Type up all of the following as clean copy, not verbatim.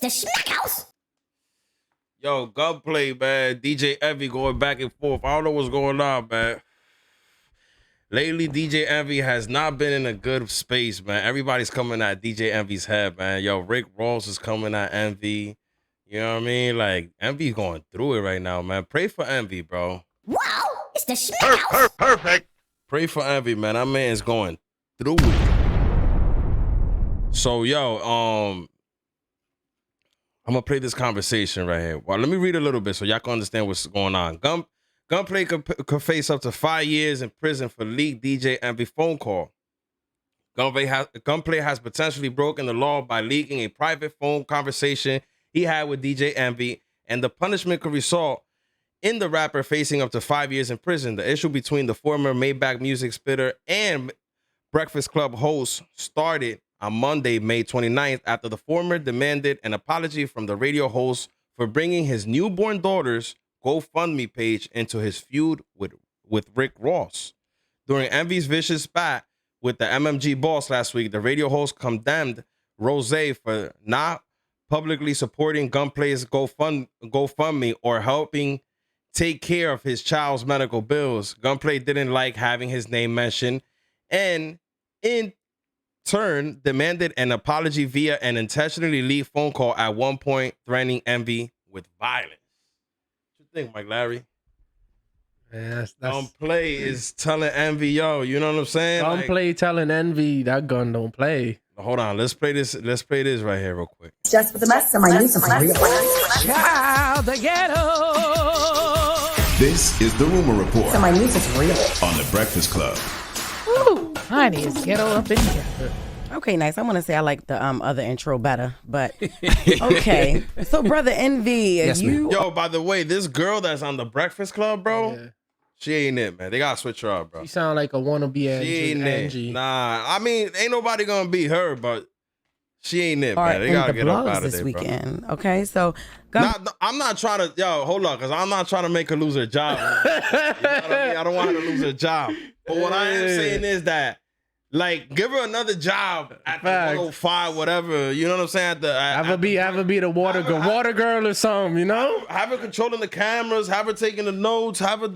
the Smack House. Yo, Gunplay, man. DJ Envy going back and forth. I don't know what's going on, man. Lately, DJ Envy has not been in a good space, man. Everybody's coming at DJ Envy's head, man. Yo, Rick Ross is coming at Envy. You know what I mean? Like, Envy's going through it right now, man. Pray for Envy, bro. Wow, it's the Smack House. Perfect. Pray for Envy, man. That man is going through it. So, yo, I'm gonna play this conversation right here. Well, let me read a little bit so y'all can understand what's going on. Gunplay could face up to 5 years in prison for leaked DJ Envy phone call. Gunplay has potentially broken the law by leaking a private phone conversation he had with DJ Envy, and the punishment could result in the rapper facing up to 5 years in prison. The issue between the former Maybach music spitter and Breakfast Club host started on Monday, May 29th, after the former demanded an apology from the radio host for bringing his newborn daughter's GoFundMe page into his feud with Rick Ross. During Envy's vicious spat with the MMG boss last week, the radio host condemned Rose for not publicly supporting Gunplay's GoFundMe or helping take care of his child's medical bills. Gunplay didn't like having his name mentioned and in turn demanded an apology via an intentionally leaked phone call at one point, threatening Envy with violence. What you think, Mike Larry? Yeah, that's Gunplay is telling Envy, yo, you know what I'm saying? Gunplay telling Envy that gun don't play. Hold on, let's play this right here real quick. Just for the mess, so my news is real. Child, the ghetto. This is the Rumor Report So my news is real. on The Breakfast Club. Ooh, honey, it's ghetto up in here. Okay, nice. I want to say I like the other intro better, but okay. So, brother Envy, Yes, you Yo, by the way, this girl that's on The Breakfast Club, bro, Yeah. she ain't it, man. They gotta switch her up, bro. You sound like a wannabe She ain't Angie. it. Nah, I mean, ain't nobody gonna beat her, but she ain't it, are man. They in gotta the get up blogs out of this there, weekend. Okay, so I'm not trying to, yo, hold on, because I'm not trying to make her lose her job. You know what I mean? I don't want her to lose her job. But what I am saying is that, like, give her another job at the 105, whatever. You know what I'm saying? Have her be the water girl or something, you know? Have her controlling the cameras, have her taking the notes, have her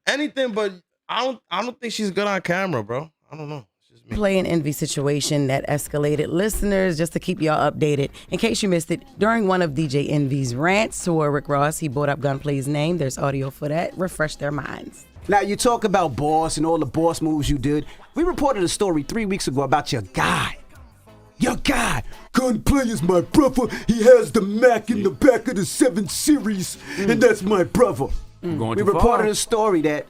anything, but I don't think she's good on camera, bro. I don't know. It's just me. Play an Envy situation that escalated. Listeners, just to keep y'all updated, in case you missed it, during one of DJ Envy's rants to Rick Ross, he brought up Gunplay's name. There's audio for that. Refresh their minds. Now, you talk about boss and all the boss moves you did. We reported a story 3 weeks ago about your guy. Your guy. Gunplay is my brother. He has the Mac in the back of the 7 Series, and that's my brother. We reported a story that...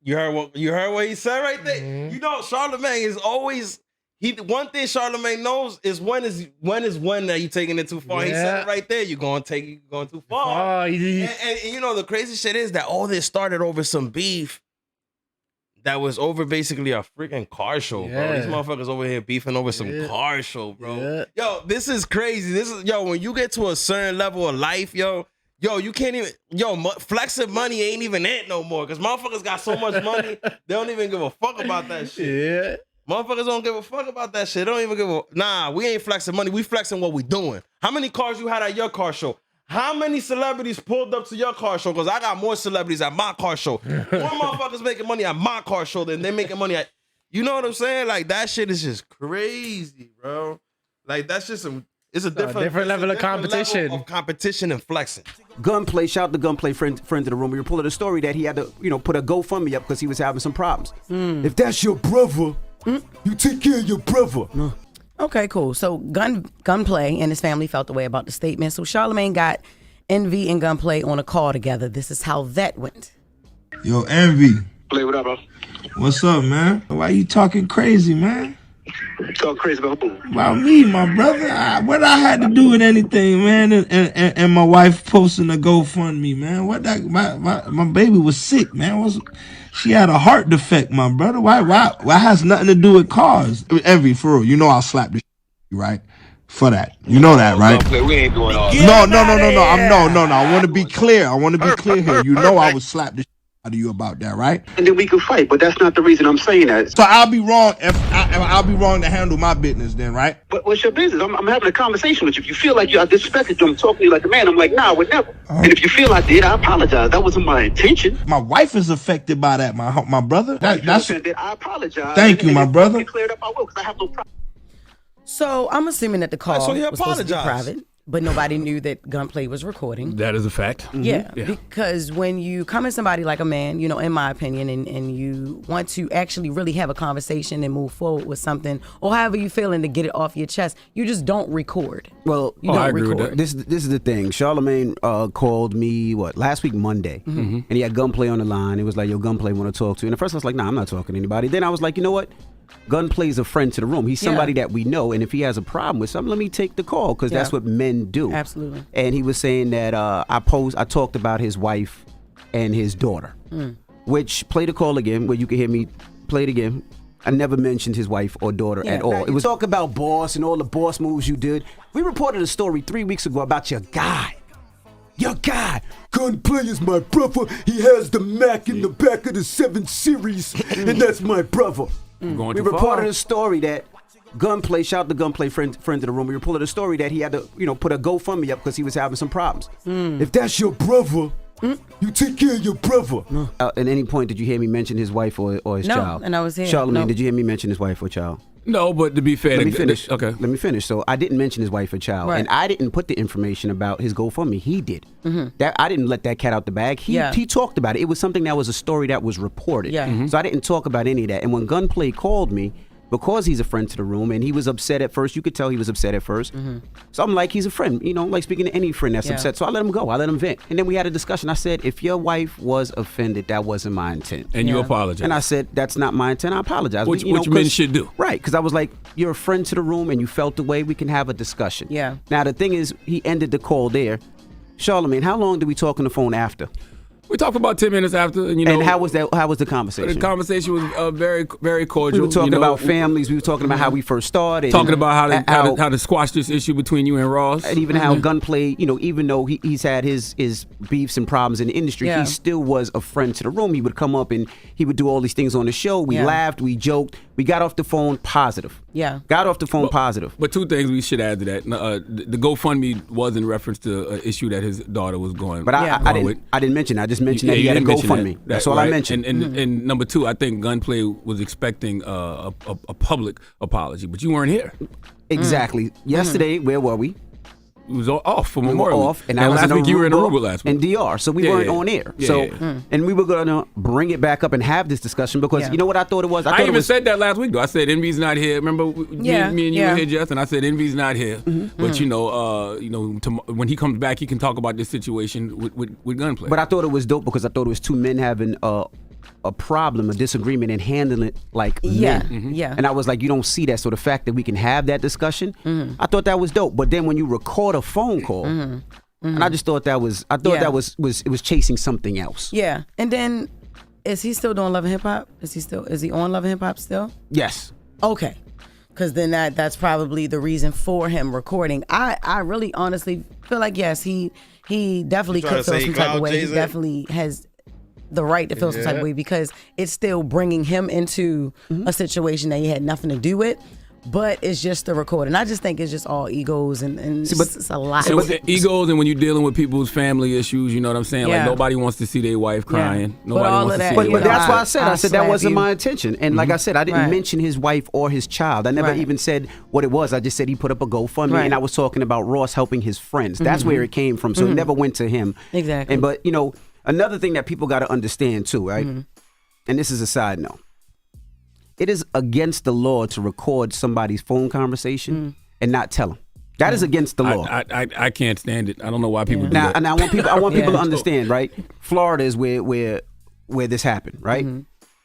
You heard what he said right there? Mm-hmm. You know, Charlamagne is always... One thing Charlamagne knows is when that you taking it too far. Yeah. He said it right there. You're going too far. And you know the crazy shit is that all this started over some beef that was over basically a freaking car show, bro. These motherfuckers over here beefing over some car show, bro. Yeah. Yo, this is crazy. When you get to a certain level of life, yo, you can't even, flexing money ain't even it no more. Cause motherfuckers got so much money, they don't even give a fuck about that shit. Yeah. Motherfuckers don't give a fuck about that shit. They don't even give a... Nah, we ain't flexing money. We flexing what we doing. How many cars you had at your car show? How many celebrities pulled up to your car show? Because I got more celebrities at my car show. More motherfuckers making money at my car show than they making money at... You know what I'm saying? Like, that shit is just crazy, bro. Like, that's just it's a different level of competition. Level of competition and flexing. Gunplay, shout out to Gunplay, friend of the room. We reported a story that he had to, put a GoFundMe up because he was having some problems. If that's your brother... You take care of your brother. Okay, cool. So Gunplay and his family felt the way about the statement. So Charlamagne got Envy and Gunplay on a call together. This is how that went. Yo, Envy. Play, what up, bro? What's up, man? Why you talking crazy, man? Talk crazy about who? About me, my brother. What I had to do with anything, man? And my wife posting a GoFundMe, man. My baby was sick, man. She had a heart defect, my brother. Why has nothing to do with cars? Envy, for real. You know I'll slap the shit, right? For that. You know that, right? We ain't doing all No. I want to be clear. I want to be clear here. You know I would slap the shit to you about that, right? And then we can fight, but that's not the reason I'm saying that. So I'll be wrong if I'll be wrong to handle my business then, right? But what's your business? I'm having a conversation with you. If you feel like I disrespected you, I'm talking to you like a man. I'm like, nah, I would never. And if you feel I did, I apologize. That wasn't my intention. My wife is affected by that, my brother. That's I apologize. Thank you, my brother. Clear it up, I will, because I have no problem. So I'm assuming that the call So he was supposed to be apologized. private, but nobody knew that Gunplay was recording. That is a fact. Yeah, because when you come at somebody like a man, you know, in my opinion, and you want to actually really have a conversation and move forward with something, or however you feeling to get it off your chest, you just don't record. Well, You don't I agree with record. that. This is the thing. Charlemagne called me last week Monday, and he had Gunplay on the line. It was like, yo, Gunplay want to talk to you. And at first I was like, nah, I'm not talking to anybody. Then I was like, you know what? Gunplay's a friend to the room. He's somebody that we know, and if he has a problem with something, let me take the call, because that's what men do. Absolutely. And he was saying that I talked about his wife and his daughter, which play the call again, where you can hear me play it again. I never mentioned his wife or daughter at all. It was talk about boss and all the boss moves you did. We reported a story 3 weeks ago about your guy. Your guy, Gunplay is my brother. He has the Mac in the back of the 7 Series, and that's my brother. Going We too reported far. a story that Gunplay, shout out to Gunplay, friend to the room. We reported a story that he had to, put a GoFundMe up because he was having some problems. If that's your brother, you take care of your brother. At any point, did you hear me mention his wife or his No, child? and I was here. Charlemagne, No. did you hear me mention his wife or child? No, but to be fair, Let me finish. Okay. Let me finish. So I didn't mention his wife or child, Right. and I didn't put the information about his GoFundMe. He did. That I didn't let that cat out the bag. He talked about it. It was something that was a story that was reported. Yeah. So I didn't talk about any of that. And when Gunplay called me, because he's a friend to the room, and he was upset at first. You could tell he was upset at first. So I'm like, he's a friend, like speaking to any friend that's upset. So I let him go. I let him vent. And then we had a discussion. I said, if your wife was offended, that wasn't my intent. And you apologize. And I said, that's not my intent. I apologize. Which You know, men 'cause- should do. Right. Because I was like, you're a friend to the room and you felt the way, we can have a discussion. Yeah. Now, the thing is, he ended the call there. Charlemagne, how long did we talk on the phone after? We talked for about 10 minutes after, and And how was that? How was the conversation? The conversation was very, very cordial. We were talking you know. about families. We were talking about how we first started. Talking about and how to squash this issue between you and Ross. and even how Gunplay, even though he's had his beefs and problems in the industry, Yeah. he still was a friend to the room. He would come up and he would do all these things on the show. We laughed, we joked. We got off the phone positive. Yeah. Got off the phone positive. But two things we should add to that. The GoFundMe was in reference to an issue that his daughter was going. But I didn't mention that. I just mentioned that he had a GoFundMe. That's all I mentioned. And number two, I think Gunplay was expecting a public apology, but you weren't here. Exactly. Yesterday, where were we? It was off for We were Memorial. off, and I was last in week you were in Aruba Aruba last week. and DR, so we Yeah, weren't yeah. on air. Yeah, So, yeah. and we were gonna bring it back up and have this discussion because you know what I thought it was. I thought I it even was, said that last week though. I said Envy's not here. Remember, me and you were here, Jess, and I said Envy's not here. But when he comes back, he can talk about this situation with Gunplay. But I thought it was dope because I thought it was two men having a problem, a disagreement, and handling it like men. Yeah. And I was like, you don't see that. So the fact that we can have that discussion, I thought that was dope. But then when you record a phone call, and I just thought that was, that was chasing something else. Yeah. And then, is he still doing Love and Hip Hop? Is he on Love and Hip Hop still? Yes. Okay. Because then that's probably the reason for him recording. I really honestly feel like, yes, he definitely trying could to feel say some type of Cloud way. He Jay-Z? definitely has the right to feel some type of way because it's still bringing him into a situation that he had nothing to do with. But it's just the recording. I just think it's just all egos and it's a lot. Egos, and when you're dealing with people's family issues, you know what I'm saying? Yeah. Like nobody wants to see their wife crying. But Nobody all wants of to that, see But, their but wife. that's why I said. I said that slap wasn't you. my intention. And like I said, I didn't Right. mention his wife or his child. I never Right. even said what it was. I just said he put up a GoFundMe, Right. and I was talking about Ross helping his friends. That's where it came from. So it never went to him. Exactly. And but another thing that people got to understand too, right? And this is a side note. It is against the law to record somebody's phone conversation and not tell them. That is against the law. I can't stand it. I don't know why people do Now, that. and I want people to Yeah. understand, right? Florida is where this happened, right?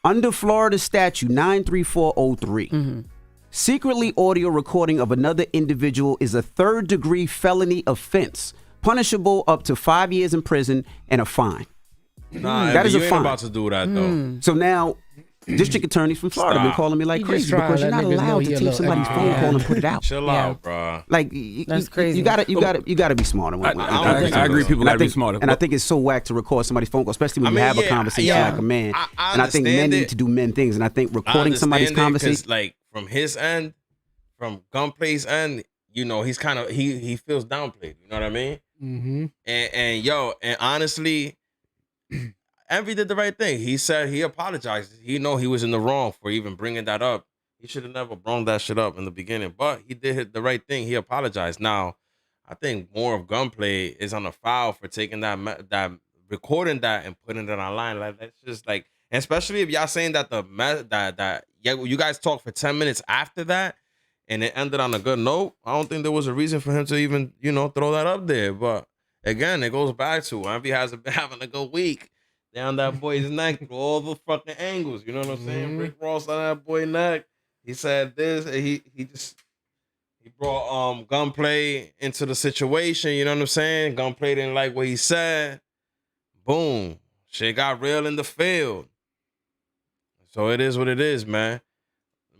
Under Florida statute 93403, secretly audio recording of another individual is a third-degree felony offense, punishable up to 5 years in prison and a fine. Nah, That is you a ain't fine. about to do that though. So now, district attorneys from Florida been calling me like crazy because you're not allowed to take somebody's phone call and put it out. Chill out, bro. Like that's crazy. You gotta be smarter. I agree. People gotta be smarter. And I think it's so whack to record somebody's phone call, especially when you have a conversation like a man. And I think men need to do men things. And I think recording somebody's conversation, like from his end, from Gunplay's end, you know, he's kind of he feels downplayed. You know what I mean? Mm-hmm. And honestly, Envy did the right thing. He said he apologized. He know he was in the wrong for even bringing that up. He should have never brought that shit up in the beginning, but he did the right thing. He apologized. Now, I think more of Gunplay is on the foul for taking that recording that and putting it online. Like that's just like, especially if y'all saying that you guys talked for 10 minutes after that and it ended on a good note. I don't think there was a reason for him to even, you know, throw that up there. But again, it goes back to Envy hasn't been having a good week. Down that boy's neck through all the fucking angles. You know what I'm saying? Rick Ross on that boy's neck. He said this. He brought Gunplay into the situation. You know what I'm saying? Gunplay didn't like what he said. Boom. Shit got real in the field. So it is what it is, man.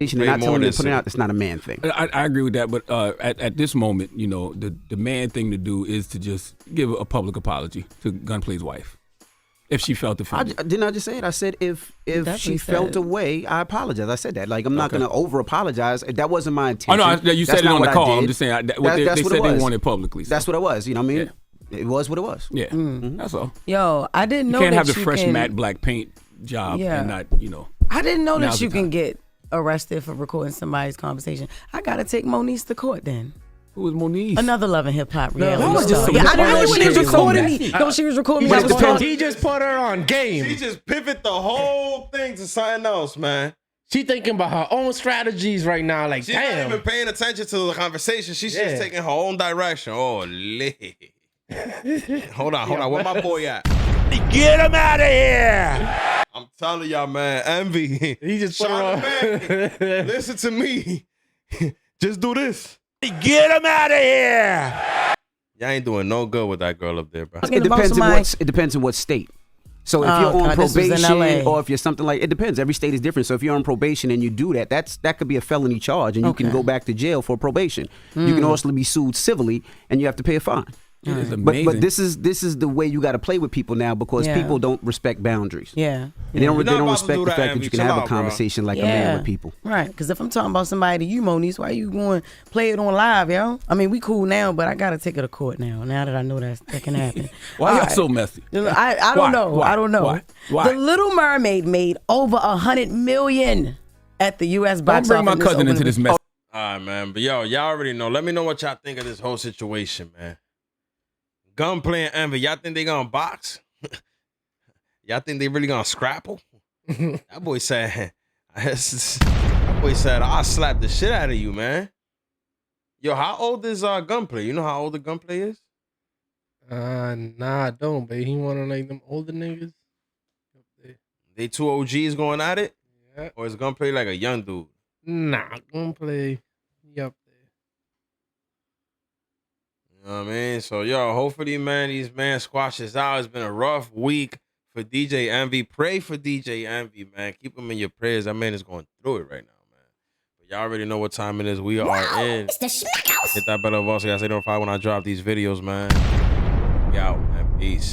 You're not telling me to put it out. It's not a man thing. I agree with that, but at this moment, you know, the man thing to do is to just give a public apology to Gunplay's wife. If she felt offended. Didn't I just say it? I said if she felt away, I apologize. I said that. Like, I'm not going to over-apologize. That wasn't my intention. Oh, no, you said it on the call. I'm just saying, they said they wanted publicly. So. That's what it was. You know what I mean? Yeah. It was what it was. Yeah, that's all. Yo, I didn't know you can't that have the fresh matte black paint job and not, you know. I didn't know that you can get arrested for recording somebody's conversation. I got to take Moniece to court then. Who was Moniece? Another Love and Hip Hop reality star. I didn't know when he was recording me. No, she was recording me. He just put her on game. She just pivot the whole thing to something else, man. She thinking about her own strategies right now. Like, she's damn. not even paying attention to the conversation. She's just taking her own direction. Oh, lit. Hold on. Where my boy at? Get him out of here! I'm telling y'all, man. Envy. He just put her on. Listen to me. Just do this. Get him out of here! Y'all ain't doing no good with that girl up there, bro. It depends on what state. So if you're on probation or if you're something like, it depends. Every state is different. So if you're on probation and you do that, that could be a felony charge and you can go back to jail for probation. You can also be sued civilly and you have to pay a fine. It is amazing. But this is the way you got to play with people now because people don't respect boundaries. Yeah. They don't respect the fact that you can have a conversation like a man with people. Right. Because if I'm talking about somebody to you, Moniece, why you going to play it on live, yo? I mean, we cool now, but I got to take her to court now that I know that can happen. Why y'all so messy? I don't know. Why? I don't know. Why? The Little Mermaid made over $100 million at the U.S. box office. Don't bring my cousin into this mess. All right, man. But yo, y'all already know. Let me know what y'all think of this whole situation, man. Gunplay and Envy, y'all think they gonna box? Y'all think they really gonna scrapple? That boy said, I'll slap the shit out of you, man. Yo, how old is Gunplay? You know how old the Gunplay is? Nah, I don't, but he one of like them older niggas. They two OGs going at it? Yeah. Or is Gunplay like a young dude? Nah, Gunplay. Yup. You know what I mean? So, yo, hopefully, man, these man squashes out. It's been a rough week for DJ Envy. Pray for DJ Envy, man. Keep him in your prayers. That man is going through it right now, man. But y'all already know what time it is. We are in. It's the Smack House. Hit that bell, boss. I say don't when I drop these videos, man. We out, man. Peace.